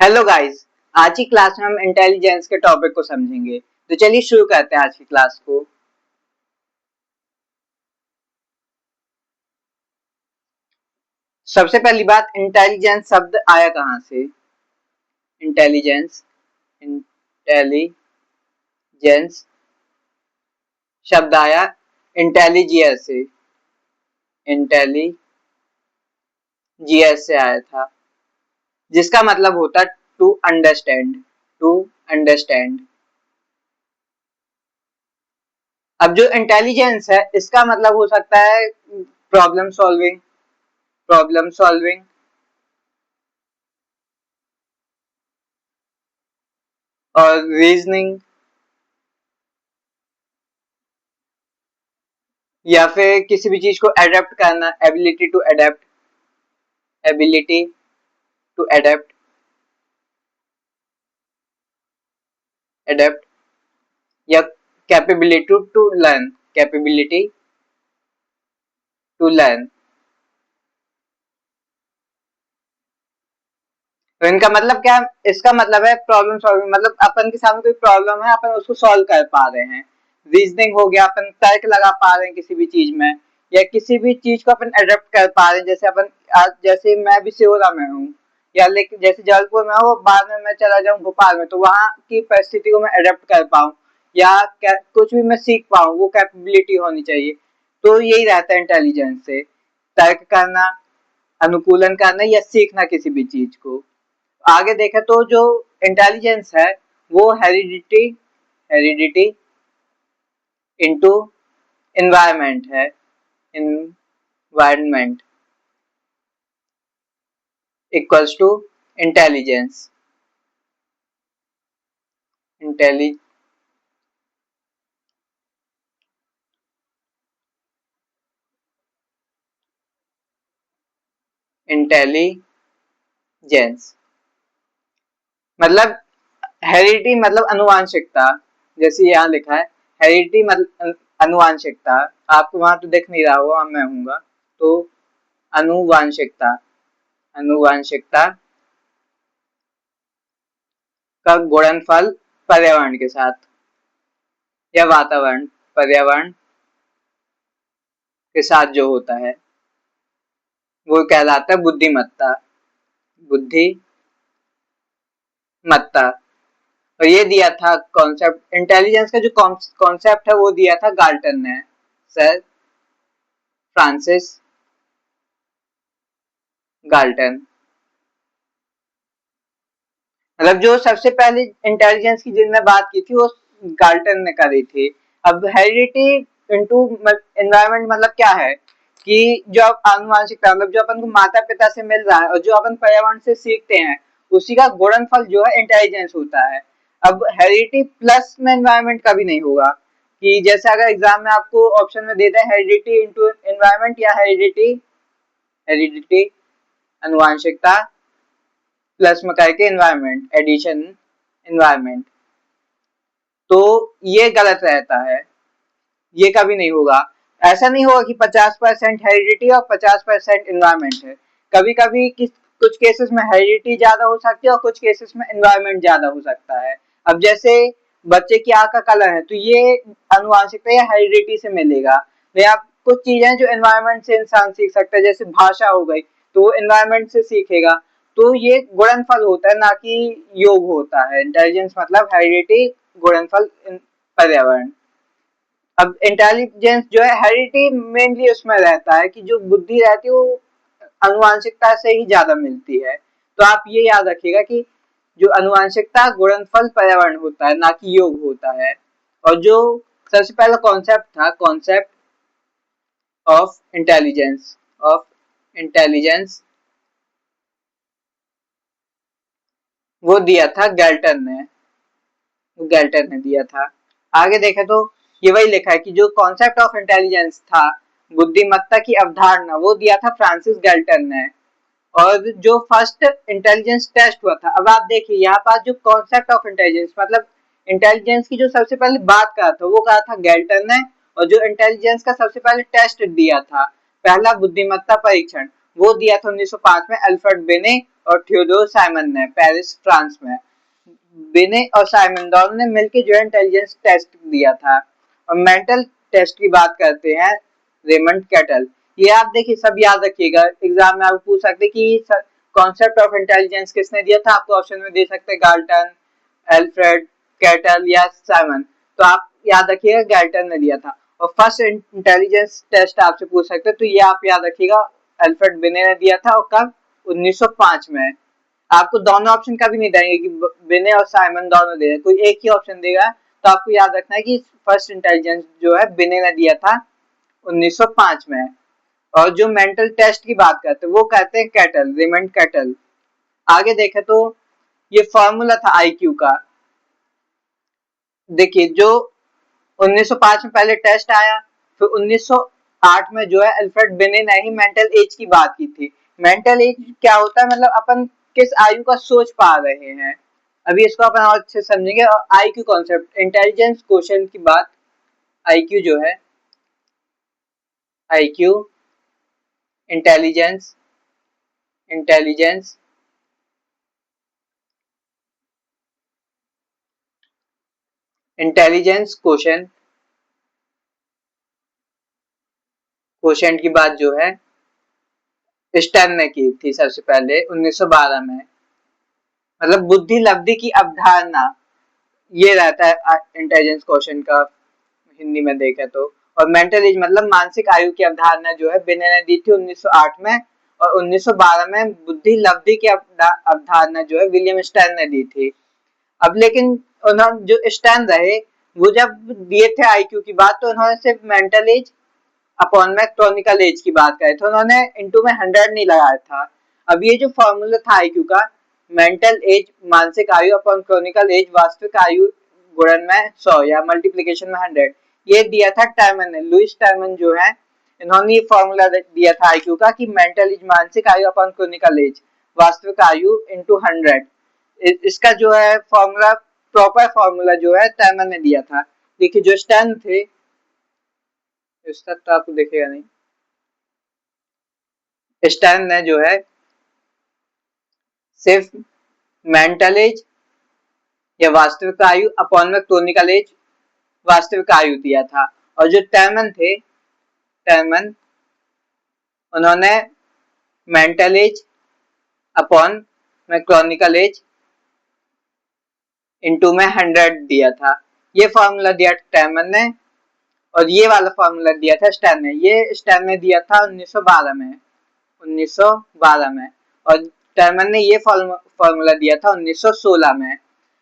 Hello guys. आज की class में हम इंटेलिजेंस के टॉपिक को समझेंगे। तो चलिए शुरू करते हैं आज की क्लास को। सबसे पहली बात, इंटेलिजेंस शब्द आया कहाँ से। इंटेलिजेंस इंटेलिजेंस शब्द आया इंटेलिजियर से। इंटेलिजियर से आया था, जिसका मतलब होता टू अंडरस्टैंड। To understand. अब जो इंटेलिजेंस है इसका मतलब हो सकता है प्रॉब्लम सॉल्विंग। प्रॉब्लम सॉल्विंग और रीजनिंग, या फिर किसी भी चीज को अडेप्ट करना, ability to adapt. Ability to adapt adapt या capability to learn. Capability to learn. तो इनका मतलब क्या है? इसका मतलब है प्रॉब्लम सॉल्विंग, मतलब अपन के सामने कोई प्रॉब्लम है, अपन उसको सॉल्व कर पा रहे हैं। रीजनिंग हो गया, अपन तर्क लगा पा रहे हैं किसी भी चीज में, या किसी भी चीज को अपन अडेप्ट कर पा रहे हैं। जैसे अपन आज, जैसे मैं भी सिहोरा में हूँ, या लेकिन जैसे जबलपुर में हो, बाद में मैं चला जाऊँ भोपाल में, तो वहाँ की परिस्थिति को मैं अडेप्ट कर पाऊँ, या कुछ भी मैं सीख पाऊँ, वो कैपेबिलिटी होनी चाहिए। तो यही रहता है इंटेलिजेंस से, तर्क करना, अनुकूलन करना या सीखना किसी भी चीज को। आगे देखें तो जो इंटेलिजेंस है वो हेरिडिटी हेरिडिटी इनटू एनवायरनमेंट है। Environment equals to intelligence. इंटेलि इंटेलिजेंस मतलब हेरिडिटी मतलब अनुवांशिकता। जैसे यहाँ लिखा है हेरिडिटी मतलब अनुवांशिकता। आपको वहां तो दिख नहीं रहा होगा, मैं हूँगा तो अनुवांशिकता। अनुवांशिकता का गुणनफल पर्यावरण के साथ या वातावरण, पर्यावरण के साथ जो होता है वो कहलाता है बुद्धिमत्ता। बुद्धिमत्ता। और ये दिया था कॉन्सेप्ट, इंटेलिजेंस का जो कॉन्सेप्ट है वो दिया था गाल्टन ने, सर फ्रांसिस गाल्टन। मतलब जो सबसे पहले इंटेलिजेंस की जिनने बात की थी वो गाल्टन ने करी थी। अब हेरिडिटी इनटू एनवायरनमेंट मतलब क्या है कि जो आनुवंशिकता, मतलब जो अपन को माता पिता से मिल रहा है और जो अपन पर्यावरण से सीखते हैं, उसी का गुणनफल जो है इंटेलिजेंस होता है। अब हेरिडिटी प्लस में एनवायरनमेंट कभी नहीं होगा, कि जैसे अगर एग्जाम में आपको ऑप्शन में देता है हेरिडिटी इनटू एनवायरनमेंट या हेरिडिटी हेरिडिटी अनुवांशिकता प्लस में करके एनवायरनमेंट, एडिशन एनवायरनमेंट, तो ये गलत रहता है। ये कभी नहीं होगा। ऐसा नहीं होगा कि 50% हेरिडिटी और 50% एनवायरनमेंट है। कभी कभी कुछ केसेस में हेरिडिटी ज्यादा हो सकती है और कुछ केसेस में एनवायरनमेंट ज्यादा हो सकता है। अब जैसे बच्चे की आंख का कलर है तो ये अनुवांशिकता या हेरिडिटी से मिलेगा, या कुछ चीजें जो एनवायरनमेंट से इंसान सीख सकता है, जैसे भाषा हो गई तो वो एनवायरनमेंट से सीखेगा। तो ये गुणनफल होता है, ना कि योग होता है। इंटेलिजेंस मतलब हेरिडिटी गुणनफल पर्यावरण। अब इंटेलिजेंस जो है हेरिडिटी मेनली उसमें रहता है कि जो बुद्धि रहती है वो अनुवांशिकता से ही ज्यादा मिलती है। तो आप ये याद रखिएगा कि जो अनुवांशिकता गुणनफल पर्यावरण होता है, ना कि योग होता है। और जो सबसे पहला कॉन्सेप्ट था, concept of intelligence, of intelligence, वो दिया था गैल्टन ने। गैल्टन ने दिया था। आगे देखें तो ये वही लिखा है कि जो कॉन्सेप्ट ऑफ इंटेलिजेंस था, बुद्धिमत्ता की अवधारणा, वो दिया था फ्रांसिस गैल्टन ने। और जो फर्स्ट इंटेलिजेंस टेस्ट हुआ था, अब आप देखिए यहाँ पास जो कॉन्सेप्ट ऑफ इंटेलिजेंस मतलब इंटेलिजेंस की जो सबसे पहले बात करा था वो कहा था गैल्टन ने। और जो इंटेलिजेंस का सबसे पहले टेस्ट दिया था, पहला बुद्धिमत्ता परीक्षण, वो दिया था 1905 में अल्फ्रेड बेने और थियोडोर साइमन ने पेरिस फ्रांस में। बिने और साइमन दोनों ने मिलकर जो इंटेलिजेंस टेस्ट दिया था। और मेंटल टेस्ट की बात करते हैं रेमंड कैटल। ये आप देखिए सब याद रखिएगा, एग्जाम में आप पूछ सकते कि कॉन्सेप्ट ऑफ इंटेलिजेंस किसने दिया था, आपको ऑप्शन में दे सकते हैं गाल्टन, एल्फ्रेड, कैटल या साइमन। तो आप याद रखिएगा गैल्टन ने दिया था। और फर्स्ट इंटेलिजेंस टेस्ट आपसे पूछ सकते हैं, तो ये आप याद रखिएगा अल्फ्रेड बिने ने दिया था। और कब? 1905 में। आपको दोनों ऑप्शन कभी नहीं देंगे कि बिने और साइमन दोनों दे, कोई एक ही ऑप्शन देगा। तो आपको याद रखना है कि फर्स्ट इंटेलिजेंस जो है बिने ने दिया था 1905 में। और जो मेंटल टेस्ट की बात करते हैं वो कहते हैं कैटल, रेमंड कैटल। आगे देखें तो ये फॉर्मूला था आईक्यू का। देखिए जो 1905 में पहले टेस्ट आया, फिर 1908 में जो है अल्फ्रेड बिने ने ही मेंटल एज की बात की थी। मेंटल एज क्या होता है, मतलब अपन किस आयु का सोच पा रहे हैं। अभी इसको अपन और अच्छे समझेंगे। और आईक्यू कॉन्सेप्ट, इंटेलिजेंस क्वोशिएंट की बात, आईक्यू जो है, IQ intelligence, intelligence intelligence quotient, quotient की बात जो है स्टर्न ने की थी सबसे पहले 1912 में। मतलब बुद्धि लब्धि की अवधारणा, ये रहता है इंटेलिजेंस क्वोशिएंट का हिंदी में देखें तो। और मेंटल एज मतलब मानसिक आयु की अवधारणा जो है बिने ने दी थी 1908 में। और 1912 में बुद्धि लब्धि की अवधारणा जो है विलियम स्टर्न ने दी थी। अब लेकिन उन्होंने जो स्टर्न रहे, वो जब दिए थे आईक्यू की बात, तो उन्होंने सिर्फ मेंटल एज अपॉन में क्रोनिकल एज की बात करी थी, उन्होंने इनटू में 100 नहीं लगाया था। अब ये जो फॉर्मूला था आईक्यू का, मेंटल एज मानसिक आयु अपॉन क्रोनिकल एज वास्तविक आयु गुणन में 100 या मल्टीप्लिकेशन में 100, ये दिया था टर्मन ने, लुइस टर्मन जो है, इन्होंने ये फॉर्मूला दिया था आईक्यू का कि मेंटल एज मानसिक आयु अपॉन क्रोनिकल एज वास्तविक आयु इंटू 100। इसका जो है फॉर्मूला, प्रॉपर फॉर्मूला जो है टर्मन ने दिया था। देखिए जो स्टर्न थे, इस तक तो आपको दिखेगा नहीं, स्टर्न ने जो है सिर्फ मेंटल एज या वास्तविक आयु अपॉन में क्रोनिकल एज वास्तविक आयु दिया था। और जो टर्मन थे, टर्मन, उन्होंने मेंटल एज अपॉन में क्रोनिकल एज इनटू में 100 दिया था। ये फॉर्मूला दिया टर्मन ने। और ये वाला फॉर्मूला दिया था स्टर्न ने, ये स्टर्न ने दिया था 1912 में, 1912 में। और टर्मन ने ये फॉर्मूला दिया था 1916 में।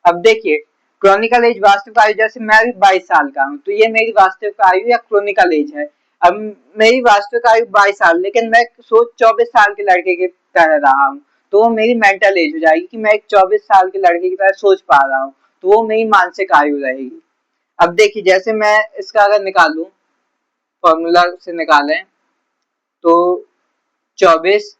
अब देखिए क्रोनिकल एज वास्तविक आयु, जैसे मैं अभी 22 साल का हूँ, तो ये मेरी वास्तविक आयु या क्रोनिकल एज है। अब मेरी वास्तविक आयु 22 साल, लेकिन मैं सोच 24 साल के लड़के की तरह रहा हूँ, तो वो मेरी मेंटल एज हो जाएगी कि मैं एक 24 साल के लड़के की तरह सोच पा रहा हूँ, तो वो मेरी मानसिक आयु रहेगी। अब देखिए जैसे मैं इसका अगर निकालूं, फॉर्मूला से निकालें, तो 24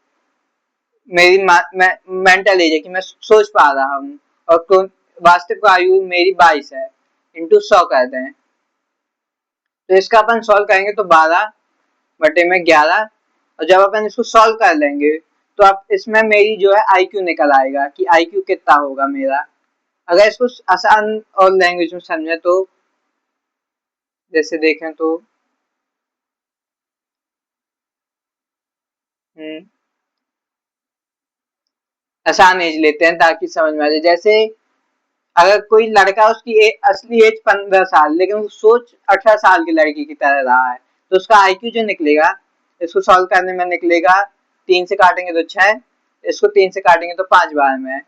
मेरी मेंटल एज है कि मैं सोच पा रहा हूँ, और वास्तविक आयु मेरी 22 है, इंटू 100 कर दें। तो इसका अपन सॉल्व करेंगे तो 12/11। और जब अपन इसको सॉल्व कर लेंगे तो आप इसमें मेरी जो है आईक्यू निकल आएगा कि आईक्यू कितना होगा मेरा। अगर इसको आसान और लैंग्वेज में समझे तो, जैसे देखें तो आसान एज लेते हैं ताकि समझ में आ जाए। जैसे अगर कोई लड़का, उसकी असली एज 15 साल, लेकिन वो सोच 18 साल की लड़की की तरह रहा है, तो उसका आईक्यू जो निकलेगा, इसको सॉल्व करने में निकलेगा, 3 से काटेंगे तो 6, इसको 3 से काटेंगे तो 5 बार में,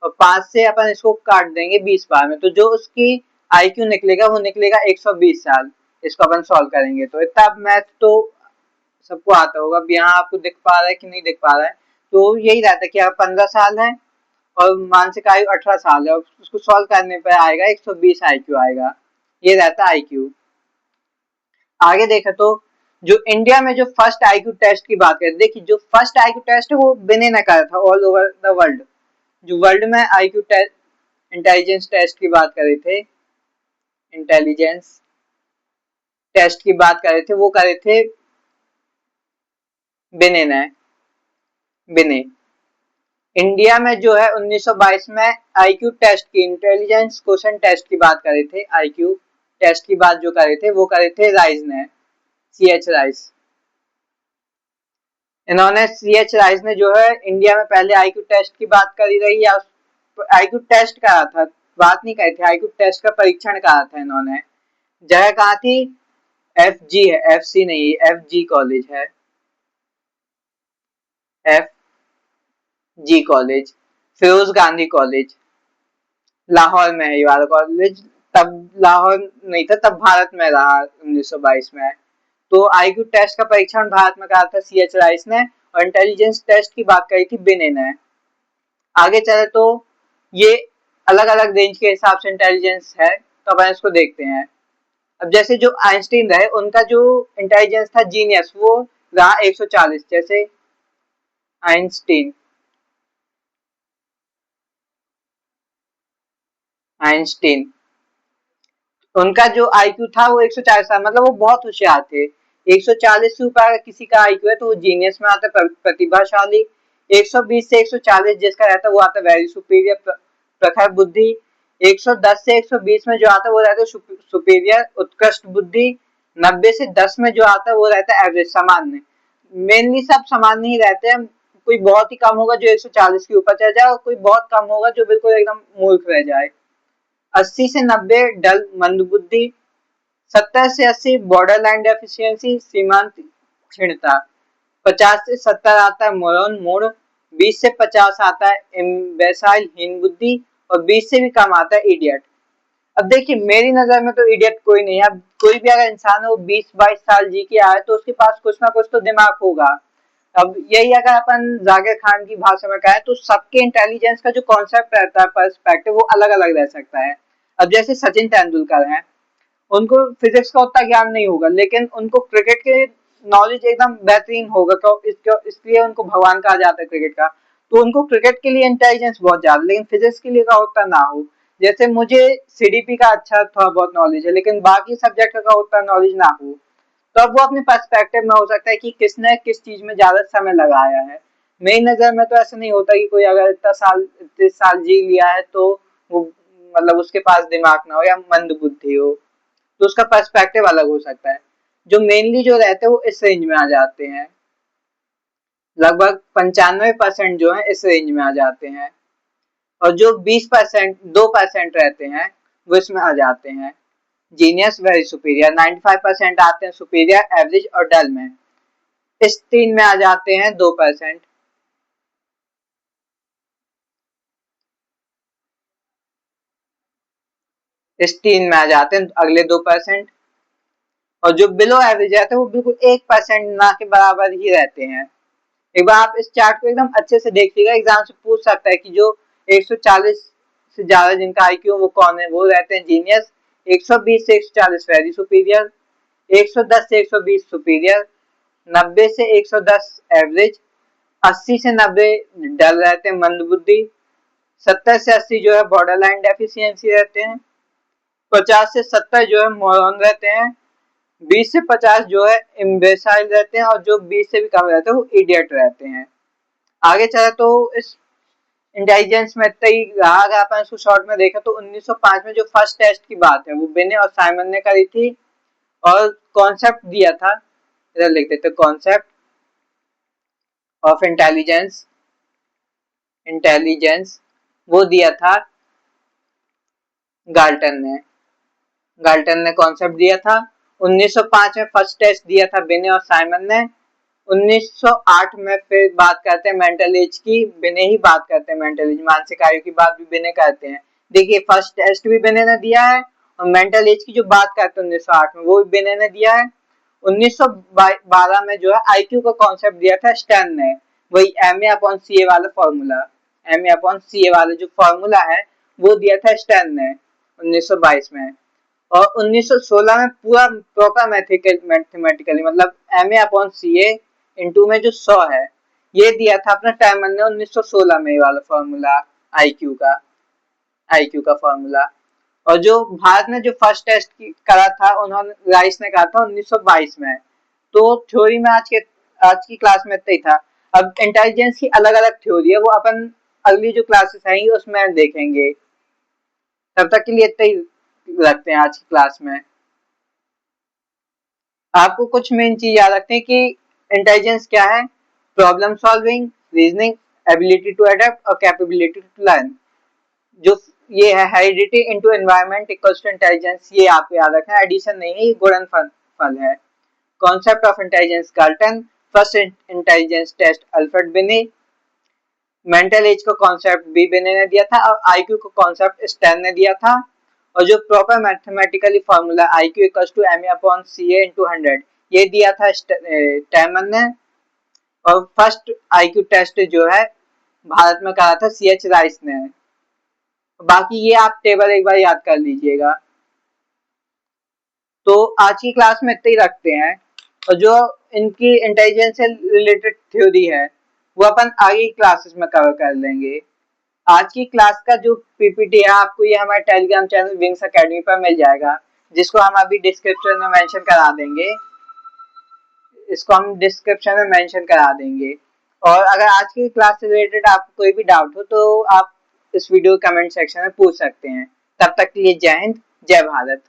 और 5 से अपन इसको काट देंगे 20 बार में, तो जो उसकी आईक्यू निकलेगा वो निकलेगा 120 साल। इसको अपन सॉल्व करेंगे तो इतना मैथ तो सबको आता होगा। अब यहाँ आपको दिख पा रहा है कि नहीं दिख पा रहा है, तो यही रहता है कि आप 15 साल है और मानसिक आयु 18 साल है, और उसको सॉल्व करने पर आएगा 120 आईक्यू आएगा। ये रहता है आईक्यू। आगे देखें तो जो इंडिया में जो फर्स्ट आईक्यू टेस्ट की बात करें, देखिए जो फर्स्ट आईक्यू टेस्ट है वो बिने ने करा था ऑल ओवर द वर्ल्ड। जो वर्ल्ड में आईक्यू टेस्ट, इंटेलिजेंस टेस्ट की बात करे थे, इंटेलिजेंस टेस्ट की बात करे थे, वो करे थे बिने ने, बिने। इंडिया में जो है 1922 में आईक्यू टेस्ट की, इंटेलिजेंस क्वेश्चन टेस्ट की बात करे थे, आईक्यू टेस्ट की बात जो करे थे वो करे थे राइज ने, सीएच राइज। इन्होंने सीएच राइज ने जो है इंडिया में पहले आईक्यू टेस्ट की बात करी रही, या आईक्यू टेस्ट करा था, बात नहीं कही थी, आईक्यू टेस्ट का परीक्षण करा था इन्होंने। जगह कहाँ थी? एफ जी है, एफ सी नहीं, एफ जी कॉलेज है, F G college, Firoz Gandhi college, Lahore में है ये वाला कॉलेज। तब लाहौर नहीं था, तब भारत में रहा 1922 में। तो आईक्यू टेस्ट का परीक्षण भारत में करा था सीएच राइस ने, और इंटेलिजेंस टेस्ट की बात करी थी बिने ने। आगे चले तो ये अलग अलग रेंज के हिसाब से इंटेलिजेंस है, तो अपन इसको देखते हैं। अब जैसे जो आइंस्टीन रहे उनका जो इंटेलिजेंस था जीनियस, वो रहा 140। जैसे आइंस्टीन, आइंस्टीन उनका जो आईक्यू था वो 140 था, मतलब वो बहुत होशियार थे। 140 से ऊपर अगर किसी का आईक्यू है तो वो जीनियस में आता है, प्रतिभाशाली। 120 से 140 जिसका रहता है वो आता है वेरी सुपीरियर, प्रखर बुद्धि। 110 से 120 में जो आता है वो रहता है सुपीरियर, उत्कृष्ट बुद्धि। 90 से 10 में जो आता है वो रहता है एवरेज, सामान्य। मेनली सब सामान्य ही रहते हैं, कोई बहुत ही कम होगा जो 140 के ऊपर चल जाए, और कोई बहुत कम होगा जो बिल्कुल एकदम मूर्ख रह जाए। 80 से 90 डल मंदबुद्धि। 70 से 80 बॉर्डर लाइन डेफिशिएंसी, सीमांत क्षीणता। 50 से 70 आता है मोरन मूड। 20 से 50 आता है इम्बेसाइल, हीन बुद्धि। और 20 से भी कम आता है इडियट। अब देखिए मेरी नजर में तो इडियट कोई नहीं है। अब कोई भी अगर इंसान है वो 20-22 साल जी के आए तो उसके पास कुछ ना कुछ तो दिमाग होगा। अब यही अगर अपन जाकिर खान की भाषा में कहें तो सबके इंटेलिजेंस का जो कॉन्सेप्ट रहता है, पर्सपेक्टिव, वो अलग अलग रह सकता है। अब जैसे सचिन तेंदुलकर हैं, उनको फिजिक्स का उतना ज्ञान नहीं होगा, लेकिन उनको क्रिकेट के नॉलेज एकदम बेहतरीन होगा, तो इसलिए उनको भगवान कहा जाता है क्रिकेट का। तो उनको क्रिकेट के लिए इंटेलिजेंस बहुत ज्यादा, लेकिन फिजिक्स के लिए का उतना ना हो। जैसे मुझे सीडीपी का अच्छा थोड़ा बहुत नॉलेज है, लेकिन बाकी सब्जेक्ट का उतना नॉलेज ना हो, तो अब वो अपने पर्सपेक्टिव में हो सकता है कि किसने किस चीज में ज्यादा समय लगाया है। मेरी नजर में तो ऐसा नहीं होता कि कोई अगर इतने साल जी लिया है तो वो, मतलब उसके पास दिमाग ना हो या मंद बुद्धि हो, तो उसका पर्सपेक्टिव अलग हो सकता है। जो मेनली जो रहते हैं वो इस रेंज में आ जाते हैं, लगभग 95% जो है इस रेंज में आ जाते हैं। और जो 20%, 2% रहते हैं वो इसमें आ जाते हैं जीनियस, वेरी सुपीरियर। 95% आते हैं सुपीरियर, एवरेज और डल में। इस तीन में आ जाते हैं 2%। इस तीन में आ जाते हैं अगले 2%। और जो बिलो एवरेज रहते हैं वो बिल्कुल 1% ना के बराबर ही रहते हैं। एक बार आप इस चार्ट को एकदम अच्छे से देखिएगा, एग्जाम से पूछ सकता है कि जो 140 से ज्यादा जिनका आईक्यू वो कौन है, वो रहते हैं जीनियस। 120 से 140 वेरी सुपीरियर। 110 से 120 सुपीरियर। 90 से 110 एवरेज। 80 से 90 डल रहते हैं, मंदबुद्धि। 70 से 80 जो है बॉर्डर लाइन डेफिशिएंसी रहते हैं। 50 से 70 जो है मोरन रहते हैं। 20 से 50 जो है इम्बेसाइल रहते हैं, और जो 20 से भी कम रहते हैं वो इडियट रहते हैं। आगे चले तो इस इंटेलिजेंस में इतना ही रहा। अगर अपन इसको शॉर्ट में देखा तो 1905 में जो फर्स्ट टेस्ट की बात है वो बिने और साइमन ने करी थी, और कॉन्सेप्ट दिया था, इधर लिख देते कॉन्सेप्ट ऑफ इंटेलिजेंस, इंटेलिजेंस वो दिया था गाल्टन ने। गाल्टन ने कॉन्सेप्ट दिया था। 1905 में फर्स्ट टेस्ट दिया था बिने और साइमन ने। 1908 में फिर बात करते हैं मेंटल एज की, बिने ही बात करते हैं मेंटल एज, मानसिक आयु की बात भी बिने करते हैं। देखिए फर्स्ट टेस्ट भी बिने ने दिया है, और मेंटल एज की जो बात करते हैं 1908 में वो भी बिने ने दिया है। 1912 में जो है आईक्यू का कॉन्सेप्ट दिया था स्टर्न ने, वही एम ए अपॉन सी ए वाला formula, M A upon C ए वाला जो फॉर्मूला है वो दिया था स्टर्न ने 1922 में। और 1916 में पूरा प्रॉपर मैथमेटिकली, मतलब M A upon C A into में जो 100 है, ये दिया था अपना टाइमर ने 1916 में, ये वाला फॉर्मूला आईक्यू का, आईक्यू का फॉर्मूला। और जो भारत ने जो फर्स्ट टेस्ट करा था उन्होंने, राइस ने कहा था 1922 में। तो थ्योरी में आज की क्लास में इतना ही था। अब इंटेलिजेंस की अलग अलग थ्योरी है, वो अपन अगली जो क्लासेस आएंगी उसमें देखेंगे। तब तक के लिए इतना ही रखते हैं आज की क्लास में। आपको कुछ मेन चीज याद रखते हैं कि इंटेलिजेंस क्या है। Problem solving, reasoning, ability to adapt और कैपेबिलिटी टू लर्न। जो ये है heredity into environment equals to intelligence, ये आपको याद रखना है, एडिशन नहीं है, ये गुणनफल फल है। Concept of intelligence Galton, first intelligence test Alfred Binet, mental age का कॉन्सेप्ट बी बिने ने दिया था और आईक्यू का कॉन्सेप्ट स्टैन ने दिया था। और जो proper mathematically formula IQ equals to M upon C A into 100 ये दिया था टैमन ने। और फर्स्ट आईक्यू टेस्ट जो है भारत में करा था सी एच राइस ने। बाकी ये आप टेबल एक बार याद कर लीजिएगा। तो आज की क्लास में इतना ही रखते हैं, और जो इनकी इंटेलिजेंस से रिलेटेड थ्योरी है वो अपन आगे की क्लासेस में कवर कर लेंगे। आज की क्लास का जो पीपीटी है आपको ये हमारे टेलीग्राम चैनल विंग्स एकेडमी पर मिल जाएगा, जिसको हम अभी डिस्क्रिप्शन में मेंशन करा देंगे। इसको हम डिस्क्रिप्शन में मेंशन करा देंगे। और अगर आज की क्लास से रिलेटेड आपको कोई भी डाउट हो तो आप इस वीडियो कमेंट सेक्शन में पूछ सकते हैं। तब तक के लिए जय हिंद, जय भारत।